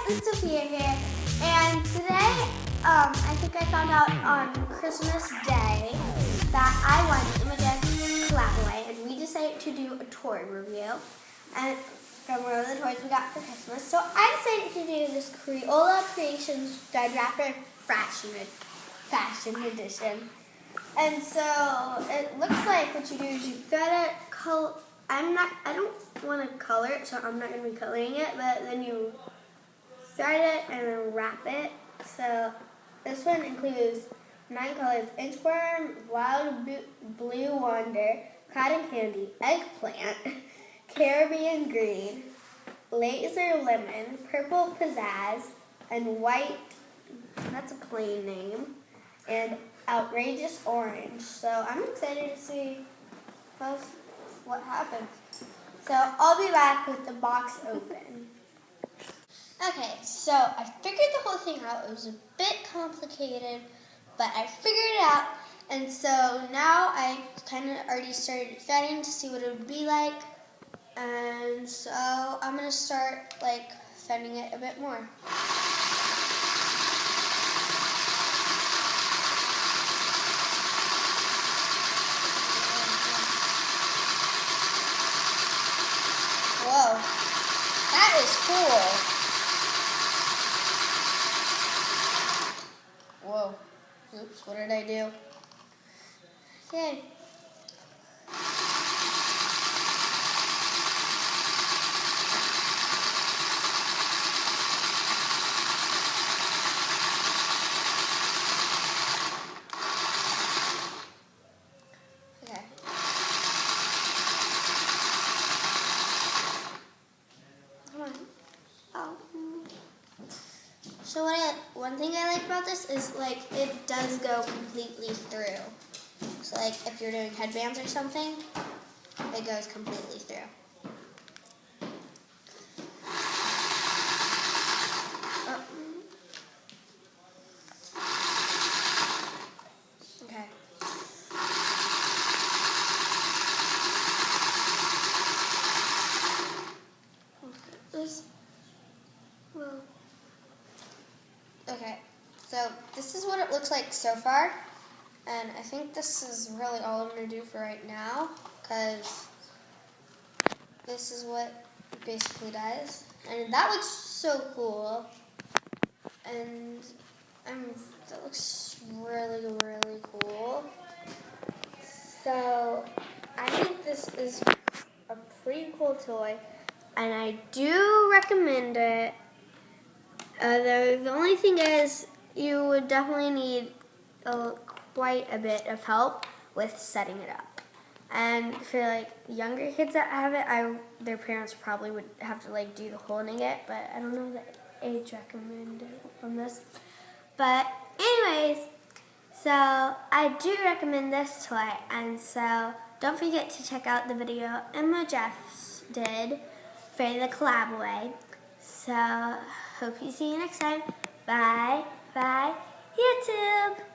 it's Sophia here, and today, I think I found out on Christmas Day that I won Emma Jeff's collaborate, and we decided to do a toy review, and from one of the toys we got for Christmas. So I decided to do this Carayola Creations Stud Wrapper Fashion Edition. And so it looks like what you do is you gotta color. I don't want to color it, so I'm not gonna be coloring it. But then you start it and then wrap it. So this one includes 9 colors: inchworm, wild blue wonder, cotton candy, eggplant, Caribbean green, laser lemon, purple pizzazz, and white. That's a plain name. And outrageous orange. So I'm excited to see what happens. So I'll be back with the box open. Okay, so I figured the whole thing out. It was a bit complicated, but I figured it out. And so now I kind of already started fetting to see what it would be like. And so I'm going to start fetting it a bit more. Whoa, that is cool. Whoa, oops, what did I do? Okay. So one thing I like about this is it does go completely through. So if you're doing headbands or something, it goes completely through. Okay. Okay, so this is what it looks like so far, and I think this is really all I'm going to do for right now, because this is what it basically does, and that looks so cool, and that looks really, really cool. So I think this is a pretty cool toy, and I do recommend it. The only thing is you would definitely need quite a bit of help with setting it up. And for younger kids that have it, their parents probably would have to do the holding it, but I don't know the age recommended on this. But anyways, so I do recommend this toy, and so don't forget to check out the video Emma Jeffs did for the collab away. So hope you see you next time. Bye. Bye, YouTube.